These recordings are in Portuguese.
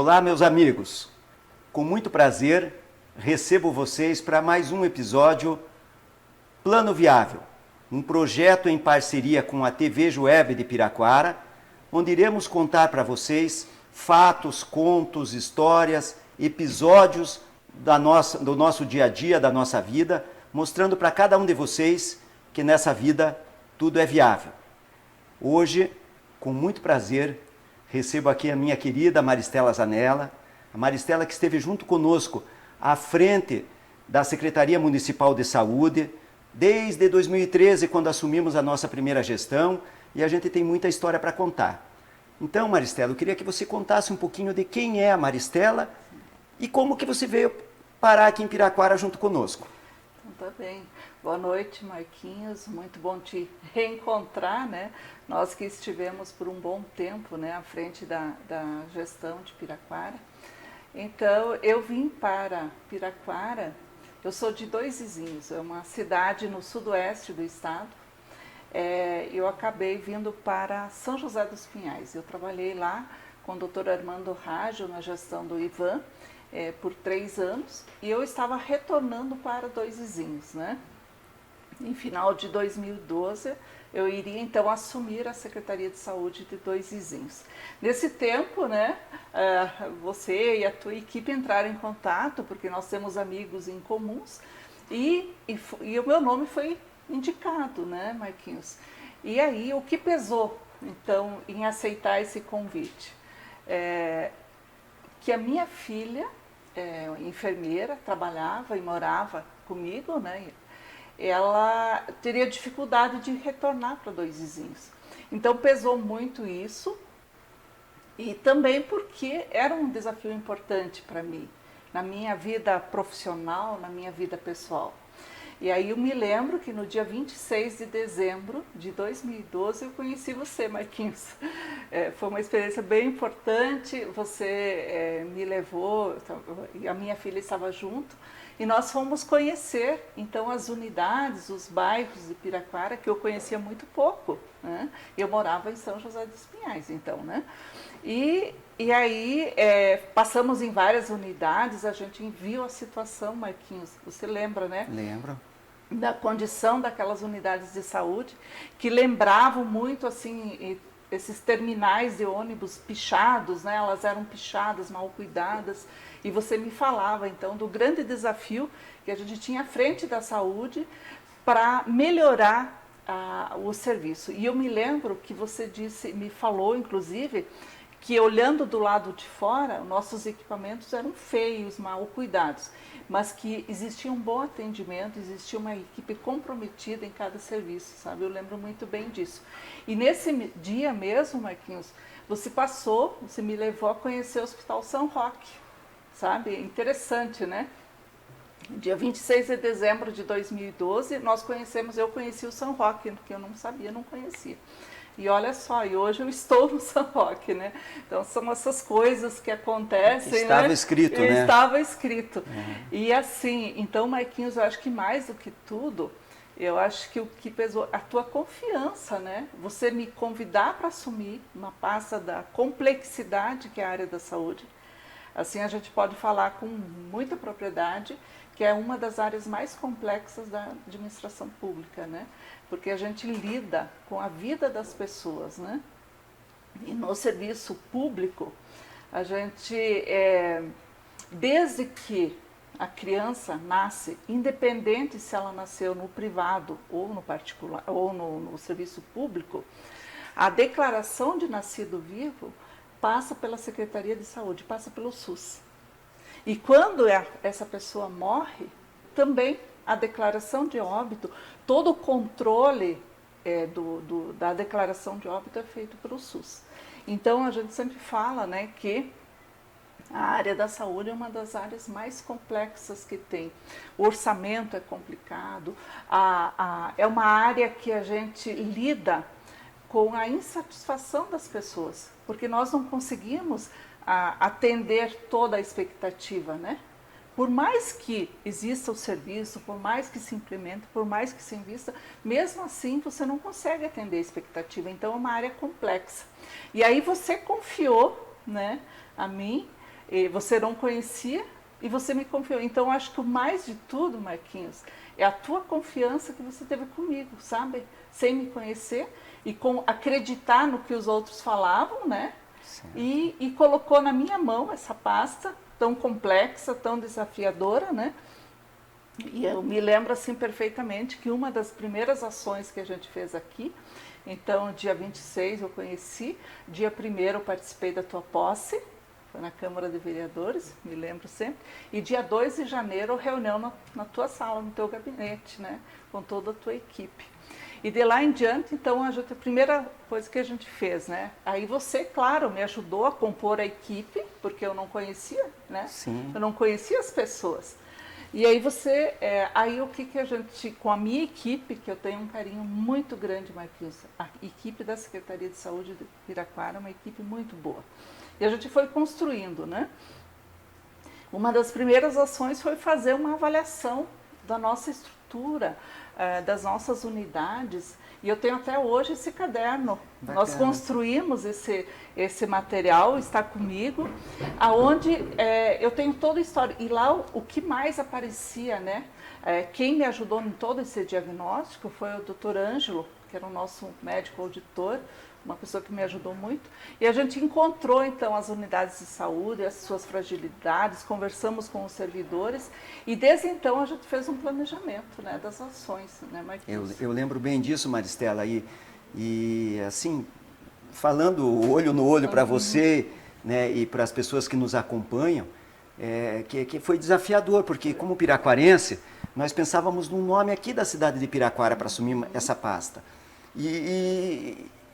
Olá, meus amigos. Com muito prazer, recebo vocês para mais um episódio Plano Viável, um projeto em parceria com a TV Jueb de Piraquara, onde iremos contar para vocês fatos, contos, histórias, episódios do nosso dia a dia, da nossa vida, mostrando para cada um de vocês que nessa vida tudo é viável. Hoje, com muito prazer, recebo aqui a minha querida Maristela Zanella, a Maristela que esteve junto conosco à frente da Secretaria Municipal de Saúde, desde 2013, quando assumimos a nossa primeira gestão, e a gente tem muita história para contar. Então, Maristela, eu queria que você contasse um pouquinho de quem é a Maristela e como que você veio parar aqui em Piraquara junto conosco. Então, tá bem. Boa noite, Marquinhos. Muito bom te reencontrar, né? Nós que estivemos por um bom tempo, né, à frente da gestão de Piraquara. Então, eu vim para Piraquara, eu sou de Dois Vizinhos, é uma cidade no sudoeste do estado. Eu acabei vindo para São José dos Pinhais. Eu trabalhei lá com o Dr. Armando Raggio na gestão do Ivan por 3 anos e eu estava retornando para Dois Vizinhos, né? Em final de 2012, eu iria então assumir a Secretaria de Saúde de Dois Vizinhos. Nesse tempo, né, você e a tua equipe entraram em contato, porque nós temos amigos em comuns, e o meu nome foi indicado, né, Marquinhos? E aí, o que pesou, então, em aceitar esse convite? Que a minha filha, enfermeira, trabalhava e morava comigo, né? Ela teria dificuldade de retornar para Dois Vizinhos. Então pesou muito isso e também porque era um desafio importante para mim, na minha vida profissional, na minha vida pessoal. E aí eu me lembro que no dia 26 de dezembro de 2012 eu conheci você, Marquinhos. Foi uma experiência bem importante, você me levou, e a minha filha estava junto, e nós fomos conhecer, então, as unidades, os bairros de Piraquara, que eu conhecia muito pouco, né? Eu morava em São José dos Pinhais, então, né? E aí, passamos em várias unidades, a gente viu a situação, Marquinhos, você lembra, né? Lembro. Da condição daquelas unidades de saúde, que lembravam muito, assim, esses terminais de ônibus pichados, né? Elas eram pichadas, mal cuidadas, e você me falava, então, do grande desafio que a gente tinha à frente da saúde para melhorar o serviço. E eu me lembro que você me falou, inclusive, que olhando do lado de fora, nossos equipamentos eram feios, mal cuidados, mas que existia um bom atendimento, existia uma equipe comprometida em cada serviço, sabe? Eu lembro muito bem disso. E nesse dia mesmo, Marquinhos, você me levou a conhecer o Hospital São Roque, sabe? Interessante, né? Dia 26 de dezembro de 2012, eu conheci o São Roque, que eu não sabia, não conhecia. E olha só, e hoje eu estou no São Roque, né? Então são essas coisas que acontecem, Estava né? escrito, né? Estava escrito. E assim, então, Marquinhos, eu acho que mais do que tudo, eu acho que o que pesou, a tua confiança, né? Você me convidar para assumir uma pasta da complexidade que é a área da saúde. Assim, a gente pode falar com muita propriedade que é uma das áreas mais complexas da administração pública, né? Porque a gente lida com a vida das pessoas, né? E no serviço público, a gente, desde que a criança nasce, independente se ela nasceu no privado ou no particular, ou no serviço público, a declaração de nascido vivo passa pela Secretaria de Saúde, passa pelo SUS. E quando essa pessoa morre, também a declaração de óbito, todo o controle da declaração de óbito é feito pelo SUS. Então, a gente sempre fala, né, que a área da saúde é uma das áreas mais complexas que tem. O orçamento é complicado, é uma área que a gente lida com a insatisfação das pessoas, porque nós não conseguimos atender toda a expectativa, né? Por mais que exista o serviço, por mais que se implemente, por mais que se invista, mesmo assim você não consegue atender a expectativa. Então é uma área complexa. E aí você confiou, né, a mim E você não conhecia e você me confiou. Então, acho que o mais de tudo, Marquinhos, é a tua confiança que você teve comigo, sabe? Sem me conhecer e com acreditar no que os outros falavam, né? E colocou na minha mão essa pasta tão complexa, tão desafiadora, né? E eu me lembro assim perfeitamente que uma das primeiras ações que a gente fez aqui, então dia 26 eu conheci, dia 1º eu participei da tua posse, foi na Câmara de Vereadores, me lembro sempre, e dia 2 de janeiro reunião na tua sala, no teu gabinete, né, com toda a tua equipe. E de lá em diante, então, a primeira coisa que a gente fez, né? Aí você, claro, me ajudou a compor a equipe, porque eu não conhecia, né? Sim. Eu não conhecia as pessoas. E aí aí o que a gente, com a minha equipe, que eu tenho um carinho muito grande, Marquinhos, a equipe da Secretaria de Saúde de Piraquara é uma equipe muito boa. E a gente foi construindo, né? Uma das primeiras ações foi fazer uma avaliação da nossa estrutura, das nossas unidades, e eu tenho até hoje esse caderno. Bacana. Nós construímos esse material, está comigo, aonde eu tenho toda a história, e lá o que mais aparecia, né? Quem me ajudou em todo esse diagnóstico foi o Dr. Ângelo, que era o nosso médico auditor, uma pessoa que me ajudou muito, e a gente encontrou então as unidades de saúde, as suas fragilidades, conversamos com os servidores, e desde então a gente fez um planejamento, né, das ações, né, Marquinhos? Eu lembro bem disso, Maristela, e assim, falando olho no olho para você, né, e para as pessoas que nos acompanham, que foi desafiador, porque como piraquarense, nós pensávamos num nome aqui da cidade de Piraquara para assumir essa pasta.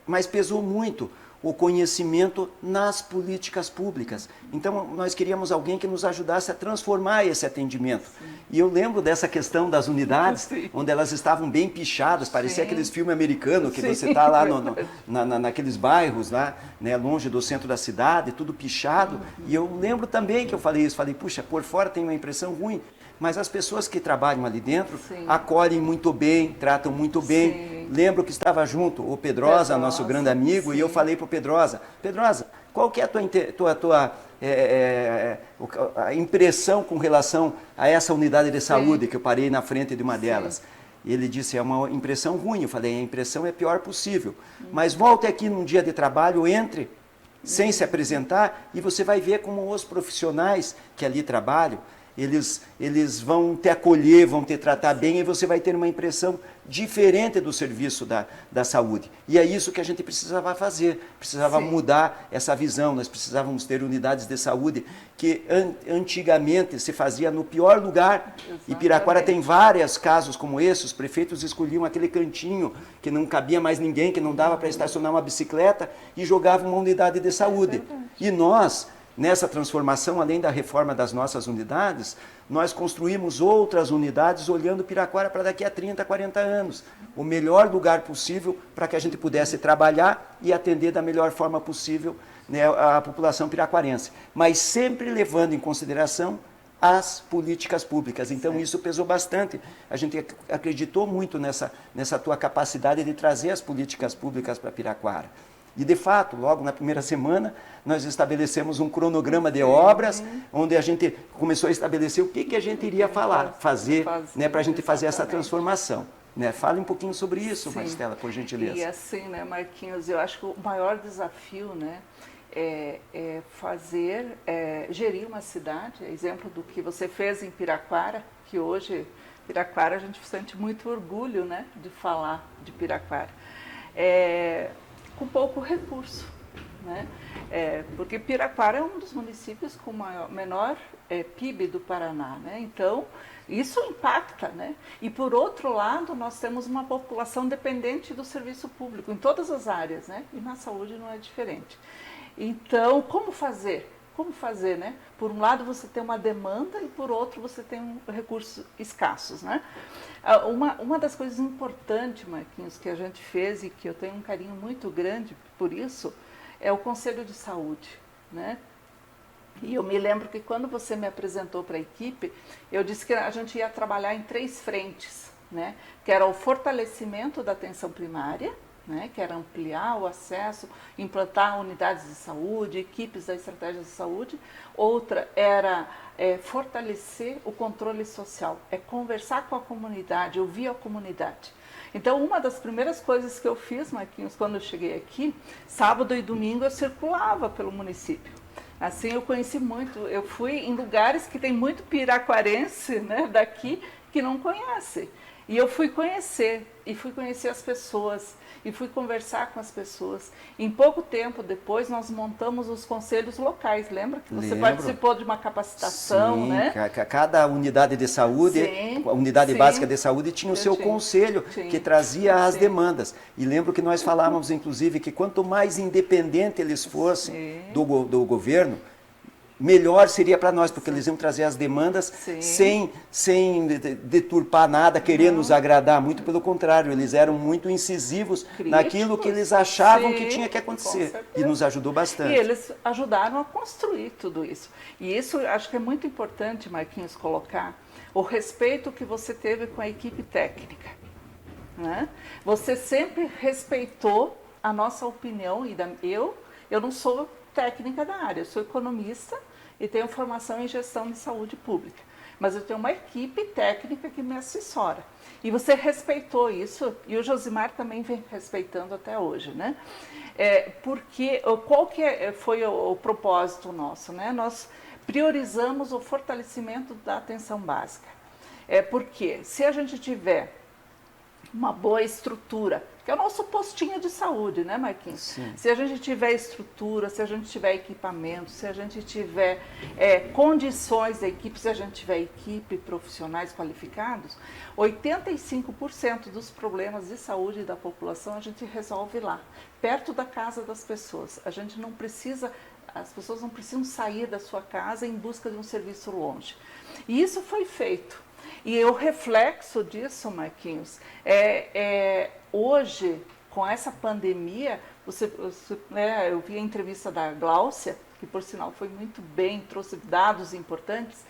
Mas pesou muito o conhecimento nas políticas públicas. Então, nós queríamos alguém que nos ajudasse a transformar esse atendimento. Sim. E eu lembro dessa questão das unidades, sim, onde elas estavam bem pichadas, parecia, sim, aqueles filmes americanos, que, sim, você está lá naqueles bairros, lá, né, longe do centro da cidade, tudo pichado. Uhum. E eu lembro também que eu falei isso, falei, puxa, por fora tem uma impressão ruim, mas as pessoas que trabalham ali dentro, sim, acolhem muito bem, tratam muito bem. Sim. Lembro que estava junto o Pedrosa, nosso grande amigo, sim, e eu falei para o Pedrosa, qual que é a tua a impressão com relação a essa unidade de saúde, sim, que eu parei na frente de uma, sim, delas? E ele disse, é uma impressão ruim. Eu falei, a impressão é pior possível. Mas volte aqui num dia de trabalho, entre, sem se apresentar, e você vai ver como os profissionais que ali trabalham, eles vão te acolher, vão te tratar bem, e você vai ter uma impressão diferente do serviço da saúde. E é isso que a gente precisava fazer, precisava, sim, mudar essa visão. Nós precisávamos ter unidades de saúde que antigamente se fazia no pior lugar. Exatamente. E Piraquara tem vários casos como esse, os prefeitos escolhiam aquele cantinho que não cabia mais ninguém, que não dava para estacionar uma bicicleta, e jogavam uma unidade de saúde. E nós, nessa transformação, além da reforma das nossas unidades, nós construímos outras unidades olhando Piraquara para daqui a 30, 40 anos. O melhor lugar possível para que a gente pudesse trabalhar e atender da melhor forma possível, né, a população piraquarense. Mas sempre levando em consideração as políticas públicas. Então, isso pesou bastante. A gente acreditou muito nessa tua capacidade de trazer as políticas públicas para Piraquara. E, de fato, logo na primeira semana, nós estabelecemos um cronograma de obras, onde a gente começou a estabelecer o que a gente iria fazer, né, para a gente fazer essa transformação. Né? Fale um pouquinho sobre isso, sim, Maristela, por gentileza. E assim, né, Marquinhos, eu acho que o maior desafio, né, é gerir uma cidade, exemplo do que você fez em Piraquara, que hoje, Piraquara, a gente sente muito orgulho, né, de falar de Piraquara. Com pouco recurso, né? Porque Piraquara é um dos municípios com menor PIB do Paraná, né? Então, isso impacta, né? E por outro lado, nós temos uma população dependente do serviço público em todas as áreas, né? E na saúde não é diferente. Então, como fazer? Como fazer, né? Por um lado você tem uma demanda e por outro você tem recursos escassos, né? Uma das coisas importantes, Marquinhos, que a gente fez e que eu tenho um carinho muito grande por isso, é o Conselho de Saúde, né? E eu me lembro que quando você me apresentou para a equipe, eu disse que a gente ia trabalhar em 3 frentes, né? Que era o fortalecimento da atenção primária, né, que era ampliar o acesso, implantar unidades de saúde, equipes da estratégia de saúde. Outra era fortalecer o controle social, conversar com a comunidade, ouvir a comunidade. Então, uma das primeiras coisas que eu fiz, Marquinhos, quando eu cheguei aqui, sábado e domingo eu circulava pelo município. Assim, eu conheci muito, eu fui em lugares que tem muito piraquarense, né, daqui, que não conhece. E eu fui conhecer as pessoas, e fui conversar com as pessoas. Em pouco tempo depois, nós montamos os conselhos locais. Lembra que você participou de uma capacitação, sim, né? Cada unidade de saúde, sim, a unidade sim, básica de saúde tinha o seu conselho que trazia as demandas. E lembro que nós falávamos, inclusive, que quanto mais independente eles fossem do governo, melhor seria para nós, porque eles iam trazer as demandas sem deturpar nada, querendo nos agradar. Muito pelo contrário, eles eram muito incisivos naquilo que eles achavam que tinha que acontecer. E nos ajudou bastante. E eles ajudaram a construir tudo isso. E isso acho que é muito importante, Marquinhos, colocar o respeito que você teve com a equipe técnica, né? Você sempre respeitou a nossa opinião. Eu não sou técnica da área, eu sou economista e tenho formação em gestão de saúde pública, mas eu tenho uma equipe técnica que me assessora. E você respeitou isso, e o Josimar também vem respeitando até hoje, né? Porque qual que foi o propósito nosso, né? Nós priorizamos o fortalecimento da atenção básica. Porque se a gente tiver uma boa estrutura, que é o nosso postinho de saúde, né, Marquinhos? Sim. Se a gente tiver estrutura, se a gente tiver equipamento, se a gente tiver condições da equipe, se a gente tiver equipe, profissionais qualificados, 85% dos problemas de saúde da população a gente resolve lá, perto da casa das pessoas. A gente não precisa, as pessoas não precisam sair da sua casa em busca de um serviço longe. E isso foi feito. E o reflexo disso, Marquinhos, hoje, com essa pandemia, eu vi a entrevista da Gláucia, que por sinal foi muito bem, trouxe dados importantes.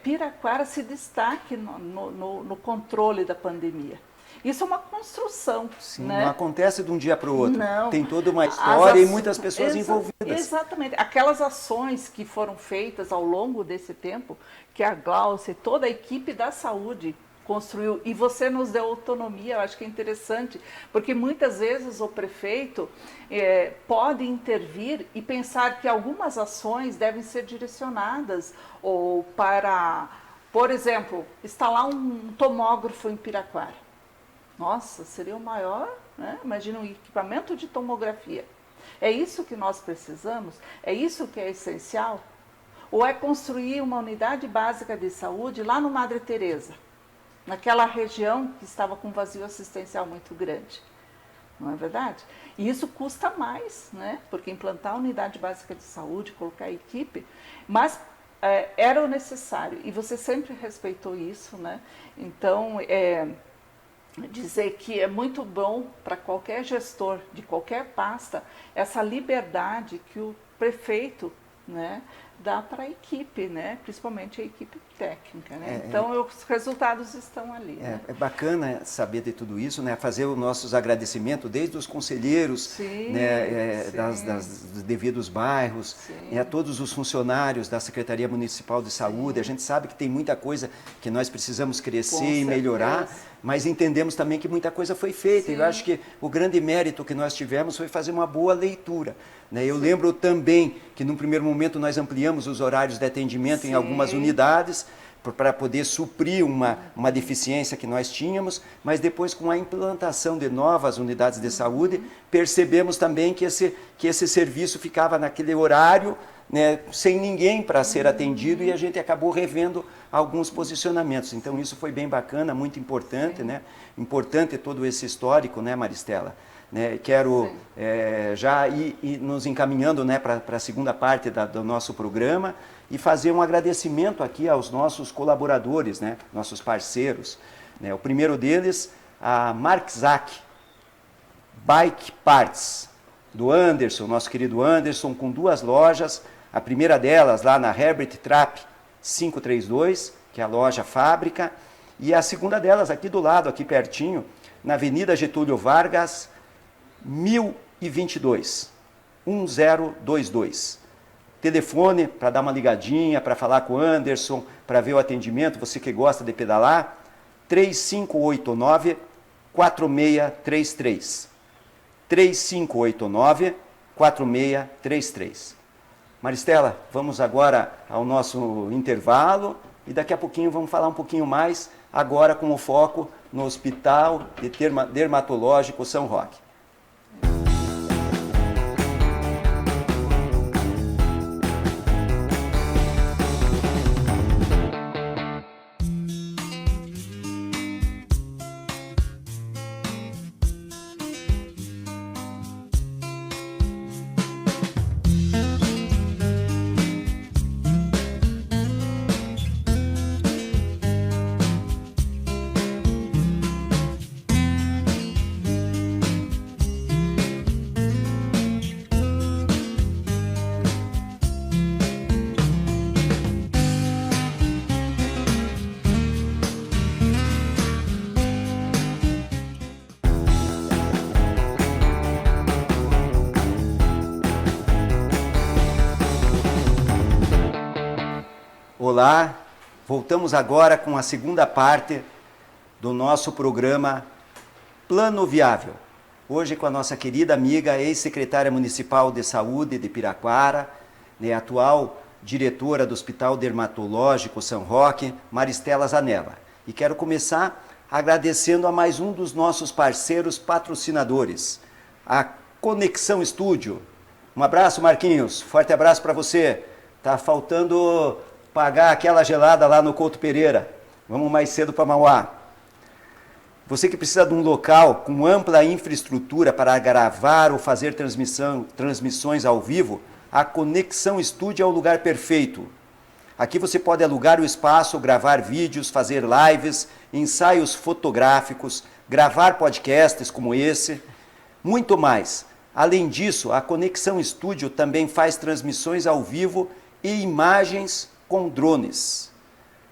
Piraquara se destaque no controle da pandemia. Isso é uma construção. Sim, né? Não acontece de um dia para o outro. Não. Tem toda uma história e muitas pessoas envolvidas. Exatamente. Aquelas ações que foram feitas ao longo desse tempo, que a Gláucia e toda a equipe da saúde construiu, e você nos deu autonomia, eu acho que é interessante, porque muitas vezes o prefeito pode intervir e pensar que algumas ações devem ser direcionadas ou para, por exemplo, instalar um tomógrafo em Piraquara. Nossa, seria o maior, né? Imagina um equipamento de tomografia. É isso que nós precisamos? É isso que é essencial? Ou é construir uma unidade básica de saúde lá no Madre Teresa, naquela região que estava com vazio assistencial muito grande? Não é verdade? E isso custa mais, né? Porque implantar a unidade básica de saúde, colocar a equipe, mas era o necessário. E você sempre respeitou isso, né? Então, dizer que é muito bom para qualquer gestor de qualquer pasta essa liberdade que o prefeito, né, dá para a equipe, né, principalmente a equipe técnica, né? Então os resultados estão ali. Né? É bacana saber de tudo isso, né, fazer os nossos agradecimentos desde os conselheiros, né, dos devidos bairros, a todos os funcionários da Secretaria Municipal de Saúde. A gente sabe que tem muita coisa que nós precisamos crescer e melhorar, mas entendemos também que muita coisa foi feita. Eu acho que o grande mérito que nós tivemos foi fazer uma boa leitura. Né? Eu lembro também que, num primeiro momento, nós ampliamos os horários de atendimento em algumas unidades para poder suprir uma deficiência que nós tínhamos, mas depois, com a implantação de novas unidades de saúde, percebemos também que esse serviço ficava naquele horário, né, sem ninguém para ser atendido, e a gente acabou revendo alguns posicionamentos. Então isso foi bem bacana, muito importante, né? Importante todo esse histórico, né, Maristela? Né, quero já ir nos encaminhando, né, para a segunda parte do nosso programa e fazer um agradecimento aqui aos nossos colaboradores, né, nossos parceiros. Né? O primeiro deles, a Marczak Bike Parts, do Anderson, nosso querido Anderson, com 2 lojas. A primeira delas lá na Herbert Trapp 532, que é a loja fábrica, e a segunda delas aqui do lado, aqui pertinho, na Avenida Getúlio Vargas, 1022, 1022. Telefone para dar uma ligadinha, para falar com o Anderson, para ver o atendimento, você que gosta de pedalar, 3589-4633. 3589-4633. Maristela, vamos agora ao nosso intervalo e daqui a pouquinho vamos falar um pouquinho mais, agora com o foco no Hospital Dermatológico São Roque. Olá, voltamos agora com a segunda parte do nosso programa Plano Viável. Hoje com a nossa querida amiga, ex-secretária municipal de saúde de Piraquara, atual diretora do Hospital Dermatológico São Roque, Maristela Zanella. E quero começar agradecendo a mais um dos nossos parceiros patrocinadores, a Conexão Estúdio. Um abraço, Marquinhos, forte abraço para você. Tá faltando pagar aquela gelada lá no Couto Pereira. Vamos mais cedo para Mauá. Você que precisa de um local com ampla infraestrutura para gravar ou fazer transmissões ao vivo, a Conexão Estúdio é o lugar perfeito. Aqui você pode alugar o espaço, gravar vídeos, fazer lives, ensaios fotográficos, gravar podcasts como esse, muito mais. Além disso, a Conexão Estúdio também faz transmissões ao vivo e imagens com drones.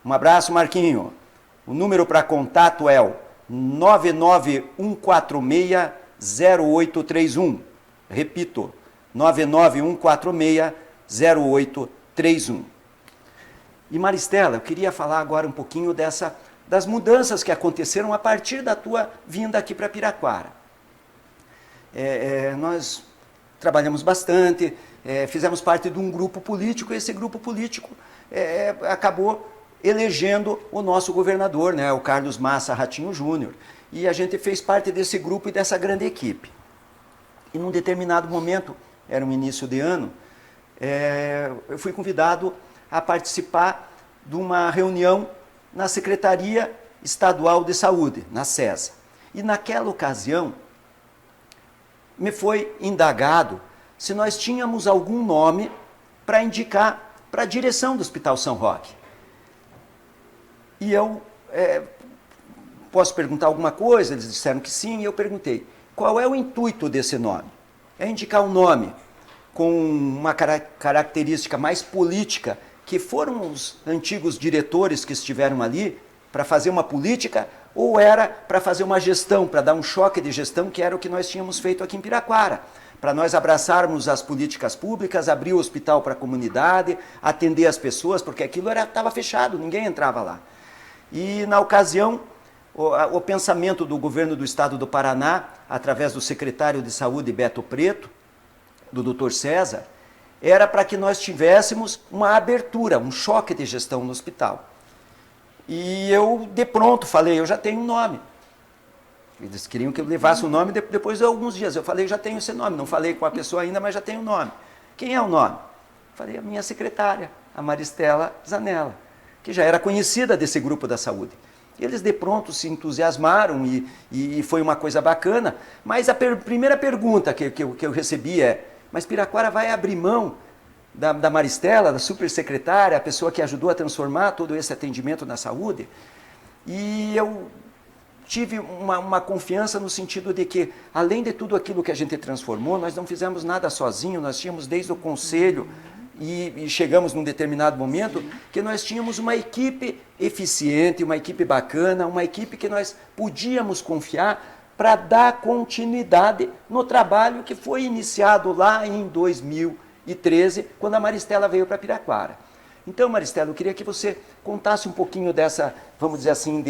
Um abraço, Marquinho. O número para contato é o 99146-0831. Repito, 99146-0831. E Maristela, eu queria falar agora um pouquinho das mudanças que aconteceram a partir da tua vinda aqui para Piraquara. Nós trabalhamos bastante, fizemos parte de um grupo político, e esse grupo político acabou elegendo o nosso governador, o Carlos Massa Ratinho Júnior. E a gente fez parte desse grupo e dessa grande equipe. E num determinado momento, era um início de ano, eu fui convidado a participar de uma reunião na Secretaria Estadual de Saúde, na SESA. E naquela ocasião, me foi indagado se nós tínhamos algum nome para indicar para a direção do Hospital São Roque. E eu posso perguntar alguma coisa? Eles disseram que sim, e eu perguntei, qual é o intuito desse nome? É indicar um nome com uma característica mais política, que foram os antigos diretores que estiveram ali para fazer uma política, ou era para fazer uma gestão, para dar um choque de gestão, que era o que nós tínhamos feito aqui em Piraquara, para nós abraçarmos as políticas públicas, abrir o hospital para a comunidade, atender as pessoas, porque aquilo estava fechado, ninguém entrava lá. E na ocasião, o pensamento do governo do estado do Paraná, através do secretário de saúde Beto Preto, do Dr. César, era para que nós tivéssemos uma abertura, um choque de gestão no hospital. E eu, de pronto, falei, eu já tenho um nome. Eles queriam que eu levasse o nome depois de alguns dias. Eu falei, já tenho esse nome. Não falei com a pessoa ainda, mas já tenho o nome. Quem é o nome? Falei, a minha secretária, a Maristela Zanella, que já era conhecida desse grupo da saúde. Eles de pronto se entusiasmaram e foi uma coisa bacana. Mas a primeira pergunta que eu recebi é, mas Piraquara vai abrir mão da Maristela, da supersecretária, a pessoa que ajudou a transformar todo esse atendimento na saúde? E eu tive uma confiança no sentido de que, além de tudo aquilo que a gente transformou, nós não fizemos nada sozinho, nós tínhamos desde o conselho e chegamos num determinado momento que nós tínhamos uma equipe eficiente, uma equipe bacana, uma equipe que nós podíamos confiar para dar continuidade no trabalho que foi iniciado lá em 2013, quando a Maristela veio para Piraquara. Então, Maristela, eu queria que você contasse um pouquinho dessa, vamos dizer assim,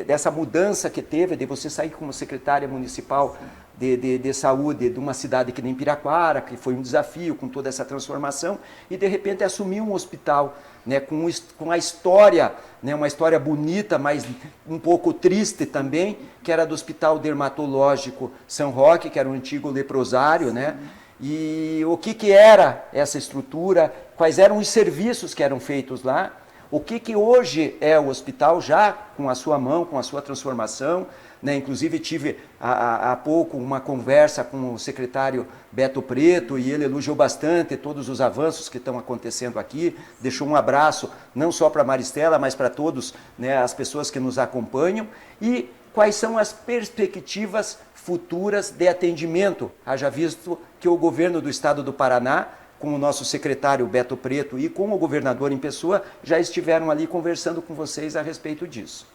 dessa mudança que teve, de você sair como secretária municipal de saúde de uma cidade que nem Piraquara, que foi um desafio com toda essa transformação, e de repente assumir um hospital, né, com a história, né, uma história bonita, mas um pouco triste também, que era do Hospital Dermatológico São Roque, que era um antigo leprosário, né? E o que era essa estrutura, quais eram os serviços que eram feitos lá, o que hoje é o hospital já com a sua mão, com a sua transformação, né? Inclusive tive há pouco uma conversa com o secretário Beto Preto e ele elogiou bastante todos os avanços que estão acontecendo aqui, deixou um abraço não só para a Maristela, mas para todos, né, as pessoas que nos acompanham, e quais são as perspectivas futuras de atendimento, haja visto que o governo do estado do Paraná, com o nosso secretário Beto Preto e com o governador em pessoa, já estiveram ali conversando com vocês a respeito disso.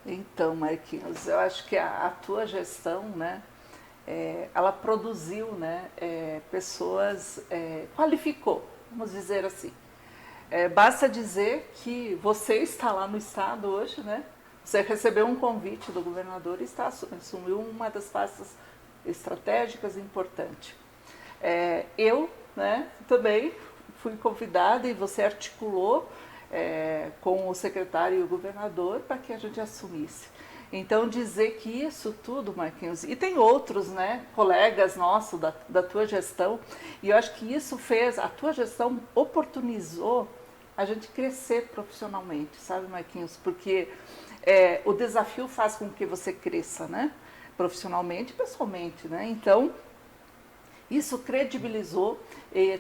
Então, Marquinhos, eu acho que a tua gestão, né, ela produziu, né, pessoas, qualificou, vamos dizer assim. Basta dizer que você está lá no estado hoje, né? Você recebeu um convite do governador e assumiu uma das pastas estratégicas importantes. Eu, né, também fui convidada e você articulou com o secretário e o governador para que a gente assumisse. Então, dizer que isso tudo, Marquinhos, e tem outros, né, colegas nossos da tua gestão, e eu acho que isso fez, a tua gestão oportunizou a gente crescer profissionalmente, sabe, Marquinhos? Porque o desafio faz com que você cresça, né? Profissionalmente e pessoalmente, né? Então, isso credibilizou,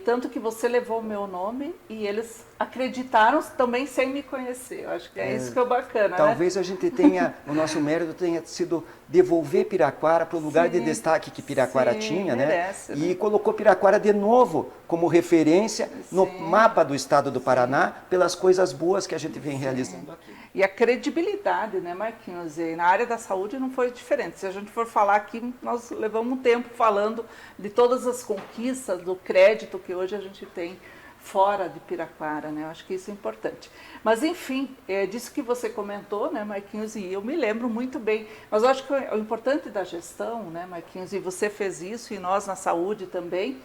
tanto que você levou o meu nome e eles acreditaram também sem me conhecer. Eu acho que isso que é bacana, talvez, né? a gente tenha, o nosso mérito tenha sido devolver Piraquara para o lugar de destaque que Piraquara tinha, merece, né? E colocou Piraquara de novo como referência no mapa do estado do Paraná pelas coisas boas que a gente vem realizando aqui. E a credibilidade, né, Marquinhos? E na área da saúde não foi diferente. Se a gente for falar aqui, nós levamos um tempo falando de todas as conquistas, do crédito que hoje a gente tem fora de Piraquara, né? Eu acho que isso é importante. Mas, enfim, disso que você comentou, né, Marquinhos, e eu me lembro muito bem. Mas eu acho que o importante da gestão, né, Marquinhos, e você fez isso, e nós na saúde também,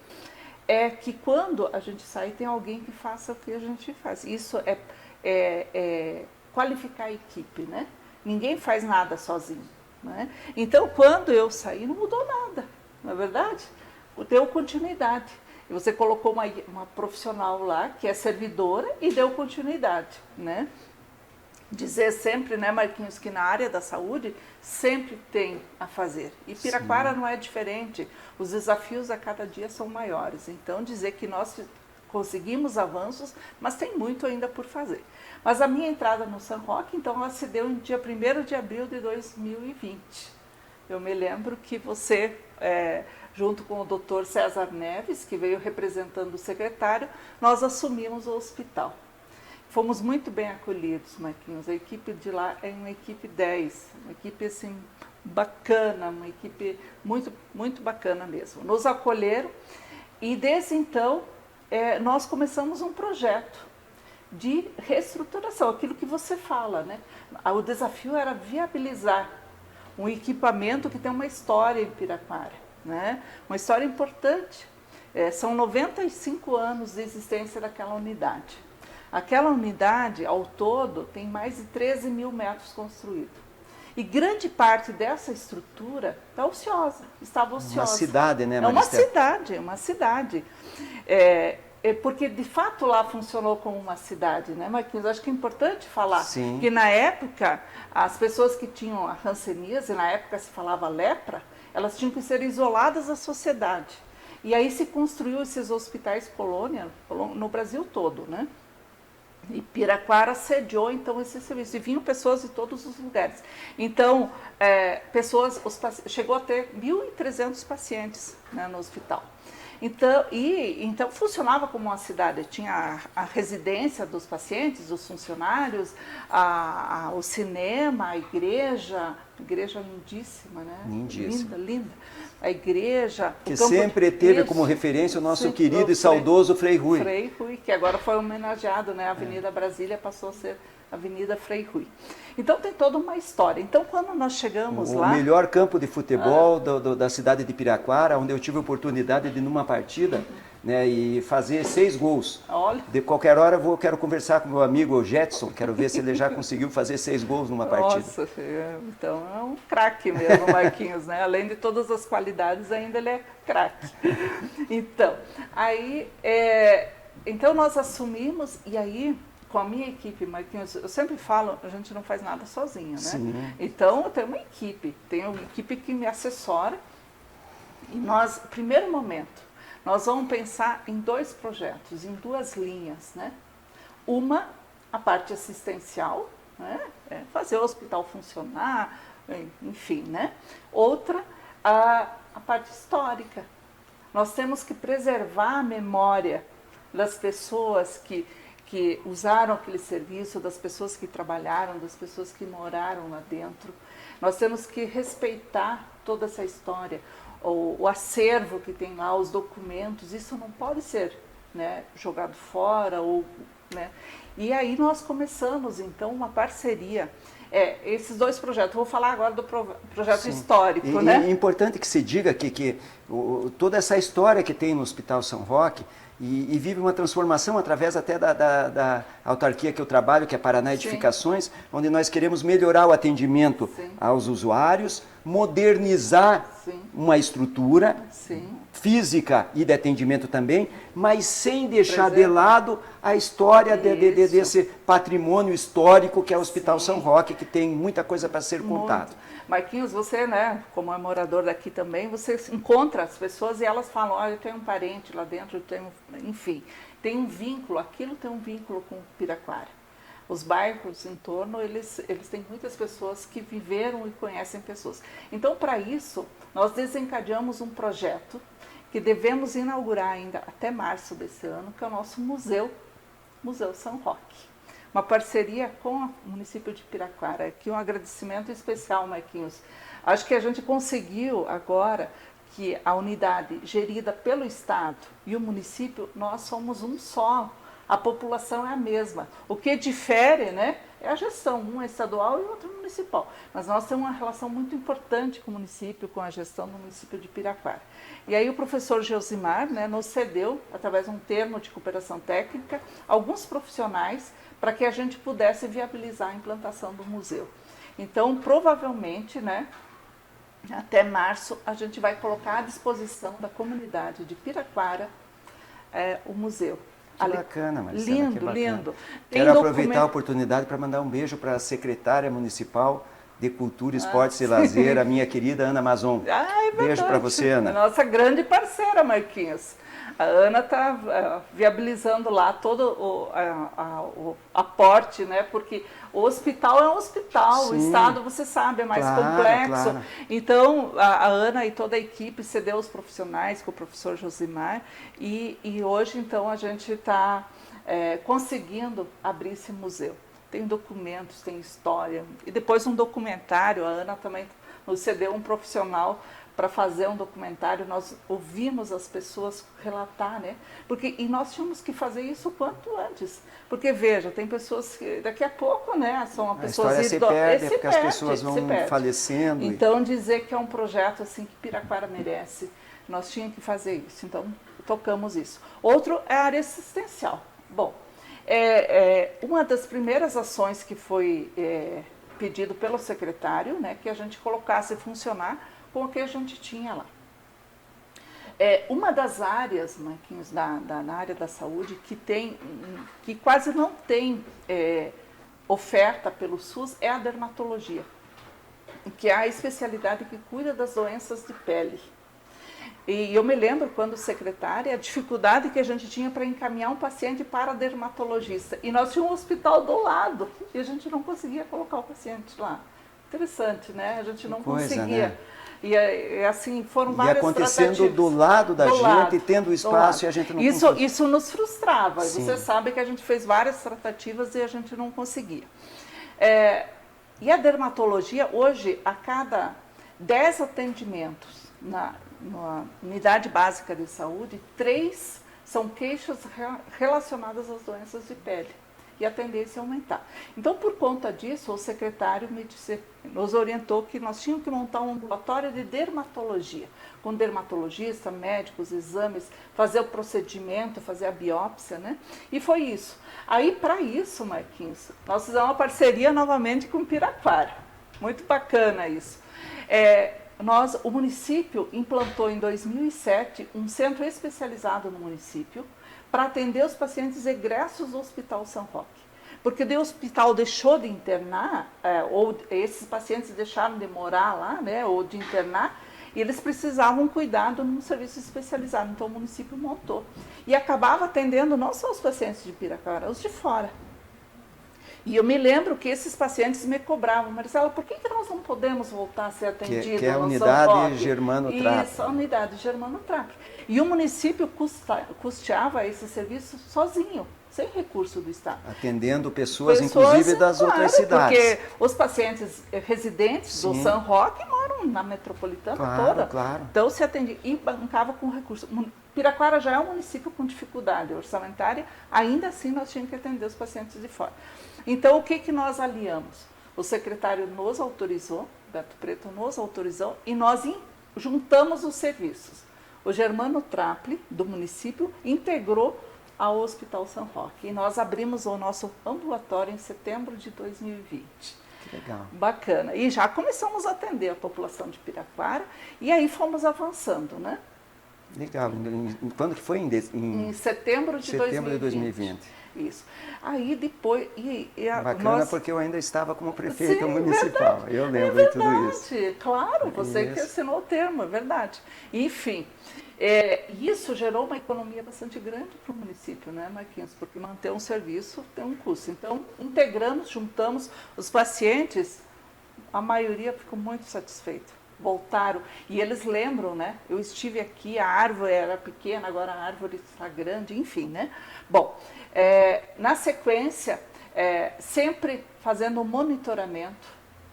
é que quando a gente sai, tem alguém que faça o que a gente faz. Isso é qualificar a equipe, né? Ninguém faz nada sozinho, né? Então, quando eu saí, não mudou nada, não é verdade? Deu continuidade. E você colocou uma profissional lá, que é servidora, e deu continuidade, né? Dizer sempre, né, Marquinhos, que na área da saúde sempre tem a fazer. E Piraquara não é diferente. Os desafios a cada dia são maiores. Então, dizer que nós conseguimos avanços, mas tem muito ainda por fazer. Mas a minha entrada no São Roque, então, ela se deu no dia 1º de abril de 2020. Eu me lembro que você, junto com o Dr. César Neves, que veio representando o secretário, nós assumimos o hospital. Fomos muito bem acolhidos, Marquinhos. A equipe de lá é uma equipe 10, uma equipe assim, bacana, uma equipe muito, muito bacana mesmo. Nos acolheram e desde então nós começamos um projeto de reestruturação, aquilo que você fala, né? O desafio era viabilizar um equipamento que tem uma história em Piraquara, né? Uma história importante. São 95 anos de existência daquela unidade. Aquela unidade, ao todo, tem mais de 13 mil metros construídos. E grande parte dessa estrutura está ociosa, estava ociosa. Uma cidade, né, Maristela? É uma cidade. Porque, de fato, lá funcionou como uma cidade, né, Marquinhos? Acho que é importante falar que, na época, as pessoas que tinham a hanseníase, na época se falava lepra, elas tinham que ser isoladas da sociedade. E aí se construiu esses hospitais colônia no Brasil todo, né? E Piraquara sediou, então, esse serviço. E vinham pessoas de todos os lugares. Então, chegou a ter 1.300 pacientes, né, no hospital. Então funcionava como uma cidade, tinha a residência dos pacientes, dos funcionários, o cinema, a igreja lindíssima, né? Lindíssima. Linda, linda. A igreja. Que sempre teve como referência o nosso querido e saudoso Frei Rui. Frei Rui, que agora foi homenageado, né? A Avenida Brasília passou a ser Avenida Frei Rui. Então tem toda uma história. Então quando nós chegamos lá... O melhor campo de futebol da cidade de Piraquara, onde eu tive a oportunidade de, numa partida, né, e fazer 6 gols. Olha. De qualquer hora quero conversar com meu amigo Jetson, quero ver se ele já conseguiu fazer 6 gols numa partida. Nossa, então é um craque mesmo, Marquinhos, né? Além de todas as qualidades, ainda ele é craque. Então, então nós assumimos, e aí, com a minha equipe, Marquinhos, eu sempre falo, a gente não faz nada sozinho, né? Sim. Então, eu tenho uma equipe que me assessora, e nós, primeiro momento, nós vamos pensar em 2 projetos, em 2 linhas, né? Uma, a parte assistencial, né? Fazer o hospital funcionar, enfim, né? Outra, a parte histórica. Nós temos que preservar a memória das pessoas que usaram aquele serviço, das pessoas que trabalharam, das pessoas que moraram lá dentro. Nós temos que respeitar toda essa história. O acervo que tem lá, os documentos, isso não pode ser, né, jogado fora. Né? E aí nós começamos, então, uma parceria. Esses 2 projetos, vou falar agora do projeto histórico. Né? É importante que se diga que toda essa história que tem no Hospital São Roque, e vive uma transformação através até da autarquia que eu trabalho, que é Paraná Edificações, onde nós queremos melhorar o atendimento aos usuários, modernizar uma estrutura física e de atendimento também, mas sem deixar de lado a história desse patrimônio histórico que é o Hospital São Roque, que tem muita coisa para ser contado. Marquinhos, você, né, como é morador daqui também, você encontra as pessoas e elas falam, olha, eu tenho um parente lá dentro, enfim, tem um vínculo, aquilo tem um vínculo com Piraquara. Os bairros em torno, eles têm muitas pessoas que viveram e conhecem pessoas. Então, para isso, nós desencadeamos um projeto que devemos inaugurar ainda até março desse ano, que é o nosso Museu São Roque. Uma parceria com o município de Piraquara. Aqui um agradecimento especial, Marquinhos. Acho que a gente conseguiu agora que a unidade gerida pelo Estado e o município, nós somos um só. A população é a mesma. O que difere, né, é a gestão. Um é estadual e o outro é municipal. Mas nós temos uma relação muito importante com o município, com a gestão do município de Piraquara. E aí o professor Josimar, né, nos cedeu, através de um termo de cooperação técnica, alguns profissionais para que a gente pudesse viabilizar a implantação do museu. Então, provavelmente, né, até março, a gente vai colocar à disposição da comunidade de Piraquara o museu. Que bacana, Marcela. Lindo, que bacana. lindo. Quero aproveitar a oportunidade para mandar um beijo para a secretária municipal de Cultura, Esportes e Lazer, a minha querida Ana Mazon. Beijo para você, Ana. Nossa grande parceira, Marquinhos. A Ana está viabilizando lá todo o aporte, né? Porque o hospital é um hospital, o Estado, você sabe, é mais complexo. Claro. Então, a Ana e toda a equipe cedeu os profissionais com o professor Josimar e hoje, então, a gente está conseguindo abrir esse museu. Tem documentos, tem história. E depois um documentário, a Ana também nos cedeu um profissional para fazer um documentário, nós ouvimos as pessoas relatar, né? E nós tínhamos que fazer isso o quanto antes. Porque, veja, tem pessoas que daqui a pouco, né, são pessoas idosas. A história se perde, porque as pessoas vão falecendo. Então, dizer que é um projeto assim que Piraquara merece, nós tínhamos que fazer isso. Então, tocamos isso. Outro é a área assistencial. Bom, uma das primeiras ações que foi pedido pelo secretário, né, que a gente colocasse funcionar com o que a gente tinha lá. Uma das áreas, Marquinhos, na área da saúde, que quase não tem oferta pelo SUS, é a dermatologia, que é a especialidade que cuida das doenças de pele. E eu me lembro, quando secretária, a dificuldade que a gente tinha para encaminhar um paciente para dermatologista. E nós tínhamos um hospital do lado, e a gente não conseguia colocar o paciente lá. Interessante, né? A gente não conseguia. Né? E assim, foram várias acontecendo tratativas. do lado da gente, lado, tendo espaço e a gente não conseguia. Isso nos frustrava. Sim. Você sabe que a gente fez várias tratativas e a gente não conseguia. E a dermatologia, hoje, a cada 10 atendimentos na unidade básica de saúde, 3 são queixas relacionadas às doenças de pele. E a tendência é aumentar. Então, por conta disso, o secretário nos orientou que nós tínhamos que montar um ambulatório de dermatologia, com dermatologista, médicos, exames, fazer o procedimento, fazer a biópsia, né? E foi isso. Aí, para isso, Marquinhos, nós fizemos uma parceria novamente com o Piraquara. Muito bacana isso. O município implantou em 2007 um centro especializado no município, para atender os pacientes egressos do Hospital São Roque. Porque o hospital deixou de internar, ou esses pacientes deixaram de morar lá, né, ou de internar, e eles precisavam cuidar de um serviço especializado. Então o município montou. E acabava atendendo não só os pacientes de Piraquara, os de fora. E eu me lembro que esses pacientes me cobravam, Marcela, por que nós não podemos voltar a ser atendidos? Que é a unidade Germano Trapp. Isso, a unidade Germano Trapp. E o município custeava esse serviço sozinho, sem recurso do Estado. Atendendo pessoas inclusive das outras cidades. Porque os pacientes residentes do São Roque moram na metropolitana toda. Claro. Então se atendia e bancava com recurso. Piraquara já é um município com dificuldade orçamentária, ainda assim nós tínhamos que atender os pacientes de fora. Então, o que nós aliamos? O secretário nos autorizou, Beto Preto nos autorizou, e nós juntamos os serviços. O Germano Trapp, do município, integrou ao Hospital São Roque. E nós abrimos o nosso ambulatório em setembro de 2020. Que legal. Bacana. E já começamos a atender a população de Piraquara, e aí fomos avançando, né? Legal. Quando que foi? Em setembro de 2020. Isso. Aí depois... Bacana, porque eu ainda estava como prefeito municipal. Verdade, eu lembro de tudo isso. Claro, você que assinou o termo, é verdade. Enfim, isso gerou uma economia bastante grande para o município, né, Marquinhos? Porque manter um serviço tem um custo. Então, integramos, juntamos os pacientes, a maioria ficou muito satisfeita. Voltaram, e eles lembram, né? Eu estive aqui, a árvore era pequena, agora a árvore está grande, enfim, né? Bom, na sequência, sempre fazendo um monitoramento,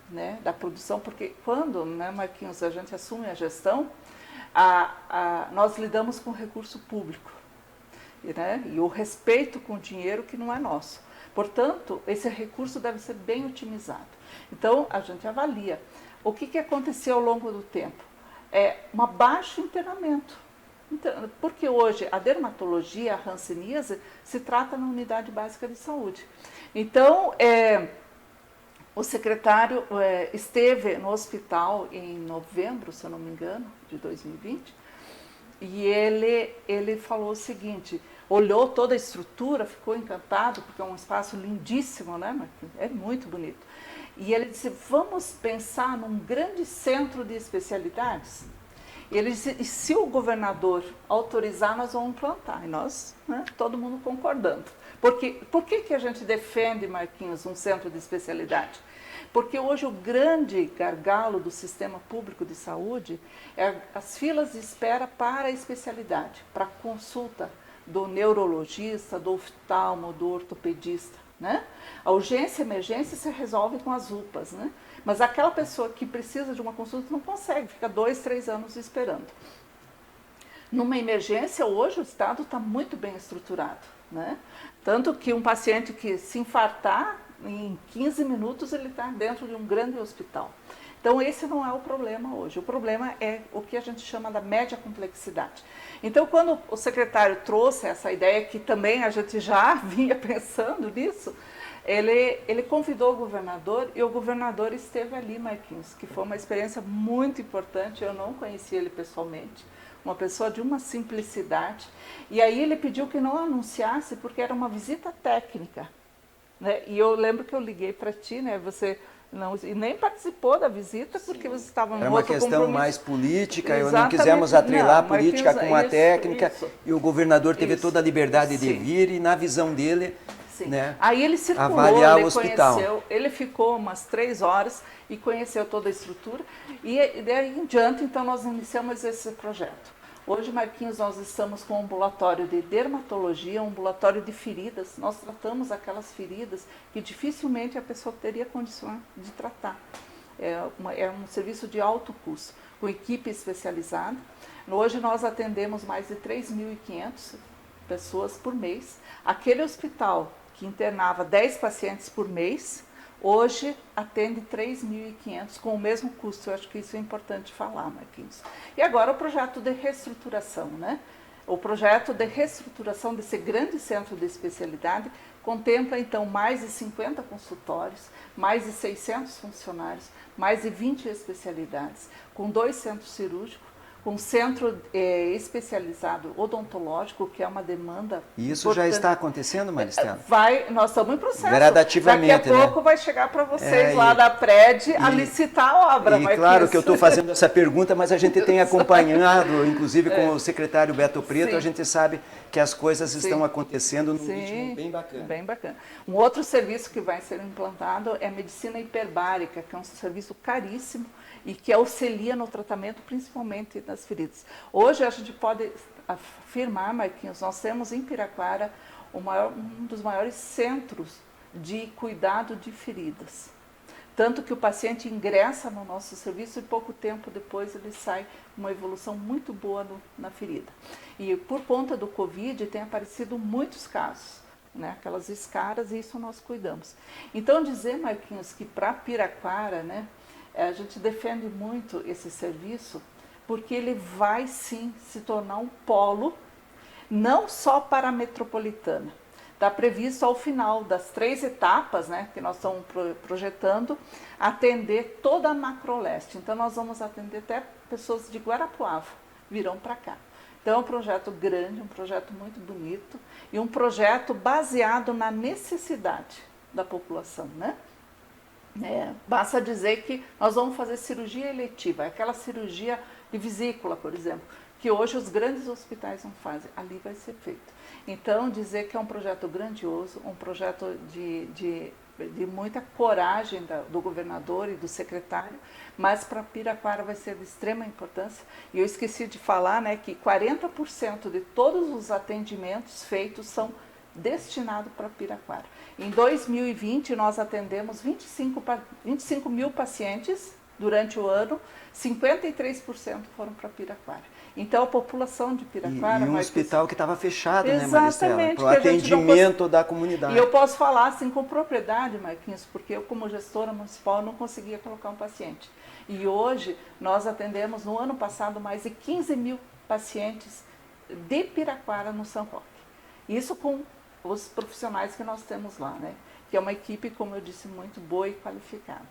né, da produção, porque quando, né, Marquinhos, a gente assume a gestão, nós lidamos com recurso público, né? E o respeito com o dinheiro que não é nosso. Portanto, esse recurso deve ser bem otimizado. Então, a gente avalia. O que aconteceu ao longo do tempo? Um baixo internamento. Porque hoje a dermatologia, a hanseníase, se trata na unidade básica de saúde. Então, o secretário esteve no hospital em novembro, se eu não me engano, de 2020, e ele falou o seguinte, olhou toda a estrutura, ficou encantado, porque é um espaço lindíssimo, né? É muito bonito. E ele disse, vamos pensar num grande centro de especialidades? E ele disse, e se o governador autorizar, nós vamos implantar. E nós, né, todo mundo concordando. Por que a gente defende, Marquinhos, um centro de especialidade? Porque hoje o grande gargalo do sistema público de saúde é as filas de espera para a especialidade, para a consulta do neurologista, do oftalmo, do ortopedista. Né? A urgência e emergência se resolve com as UPAs, né? Mas aquela pessoa que precisa de uma consulta não consegue, fica 2, 3 anos esperando. Numa emergência, hoje o Estado está muito bem estruturado, né? Tanto que um paciente que se infartar, em 15 minutos ele está dentro de um grande hospital. Então esse não é o problema hoje, o problema é o que a gente chama da média complexidade. Então quando o secretário trouxe essa ideia, que também a gente já vinha pensando nisso, ele convidou o governador e o governador esteve ali, Marquinhos, que foi uma experiência muito importante, eu não conhecia ele pessoalmente, uma pessoa de uma simplicidade, e aí ele pediu que não anunciasse porque era uma visita técnica, né? E eu lembro que eu liguei para ti, né? Você não, e nem participou da visita porque você estava no outro compromisso. Era uma questão mais política, não quisemos atrelar a política com a técnica, e o governador teve toda a liberdade de vir, e na visão dele né, aí ele circulou, avaliar ele o hospital. conheceu, ele ficou umas 3 horas e conheceu toda a estrutura. E daí em diante, então, nós iniciamos esse projeto. Hoje, Marquinhos, nós estamos com um ambulatório de dermatologia, um ambulatório de feridas. Nós tratamos aquelas feridas que dificilmente a pessoa teria condição de tratar. É um serviço de alto custo, com equipe especializada. Hoje nós atendemos mais de 3.500 pessoas por mês. Aquele hospital que internava 10 pacientes por mês, hoje atende 3.500 com o mesmo custo. Eu acho que isso é importante falar, Marquinhos. E agora o projeto de reestruturação, né? O projeto de reestruturação desse grande centro de especialidade contempla, então, mais de 50 consultórios, mais de 600 funcionários, mais de 20 especialidades, com 2 centros cirúrgicos, com um centro especializado odontológico, que é uma demanda E isso importante. já está acontecendo, Maristela? Nós estamos em processo. Gradativamente, daqui a pouco, né, vai chegar para vocês lá da PRED a licitar a obra. E claro que eu estou fazendo essa pergunta, mas a gente tem acompanhado, inclusive com o secretário Beto Preto, Sim. a gente sabe que as coisas Sim. estão acontecendo num Sim. ritmo bem bacana. Bem bacana. Um outro serviço que vai ser implantado é a medicina hiperbárica, que é um serviço caríssimo e que auxilia no tratamento, principalmente das feridas. Hoje a gente pode afirmar, Marquinhos, nós temos em Piraquara um dos maiores centros de cuidado de feridas. Tanto que o paciente ingressa no nosso serviço e pouco tempo depois ele sai com uma evolução muito boa na ferida. E por conta do Covid tem aparecido muitos casos, né? Aquelas escaras, e isso nós cuidamos. Então dizer, Marquinhos, que para Piraquara, né, a gente defende muito esse serviço, porque ele vai sim se tornar um polo, não só para a metropolitana. Está previsto ao final das 3 etapas, né, que nós estamos projetando, atender toda a Macroleste. Então nós vamos atender até pessoas de Guarapuava, virão para cá. Então é um projeto grande, um projeto muito bonito e um projeto baseado na necessidade da população, né? Basta dizer que nós vamos fazer cirurgia eletiva, aquela cirurgia de vesícula, por exemplo, que hoje os grandes hospitais não fazem, ali vai ser feito. Então, dizer que é um projeto grandioso, um projeto de muita coragem do governador e do secretário, mas para Piraquara vai ser de extrema importância. E eu esqueci de falar, né, que 40% de todos os atendimentos feitos são destinados para Piraquara. Em 2020, nós atendemos 25 mil pacientes durante o ano, 53% foram para Piraquara. Então, a população de Piraquara... E um hospital que estava fechado, Exatamente, né, Maristela? Para o atendimento da comunidade. E eu posso falar assim com propriedade, Marquinhos, porque eu, como gestora municipal, não conseguia colocar um paciente. E hoje, nós atendemos, no ano passado, mais de 15 mil pacientes de Piraquara no São Roque. Isso com os profissionais que nós temos lá, né? Que é uma equipe, como eu disse, muito boa e qualificada.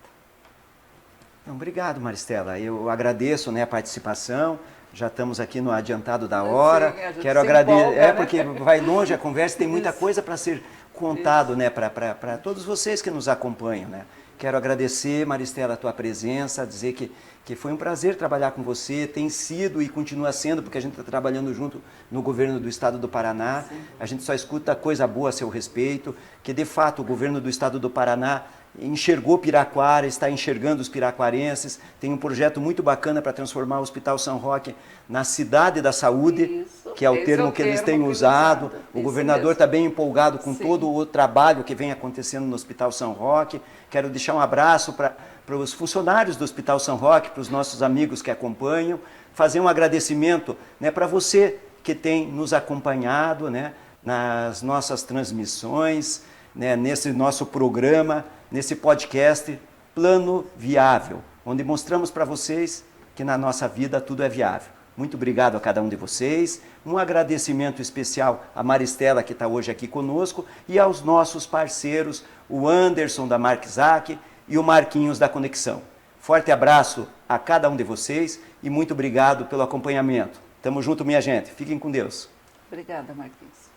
Obrigado, Maristela. Eu agradeço, né, a participação. Já estamos aqui no adiantado da hora. Sim, quero agradecer, né? porque vai longe a conversa, tem muita coisa para ser contado, né, para todos vocês que nos acompanham, né? Quero agradecer, Maristela, a tua presença, dizer que foi um prazer trabalhar com você, tem sido e continua sendo, porque a gente está trabalhando junto no governo do estado do Paraná. Sim. A gente só escuta coisa boa a seu respeito, que de fato o governo do estado do Paraná enxergou Piraquara, está enxergando os piraquarenses, tem um projeto muito bacana para transformar o Hospital São Roque na cidade da saúde, Isso, que é o termo que eles têm usado. O governador está bem empolgado com Sim. todo o trabalho que vem acontecendo no Hospital São Roque. Quero deixar um abraço para os funcionários do Hospital São Roque, para os nossos amigos que acompanham, fazer um agradecimento, né, para você que tem nos acompanhado, né, nas nossas transmissões, né, nesse nosso programa, nesse podcast Plano Viável, onde mostramos para vocês que na nossa vida tudo é viável. Muito obrigado a cada um de vocês, um agradecimento especial à Maristela, que está hoje aqui conosco, e aos nossos parceiros, o Anderson da Markzac e o Marquinhos da Conexão. Forte abraço a cada um de vocês e muito obrigado pelo acompanhamento. Tamo junto, minha gente. Fiquem com Deus. Obrigada, Marquinhos.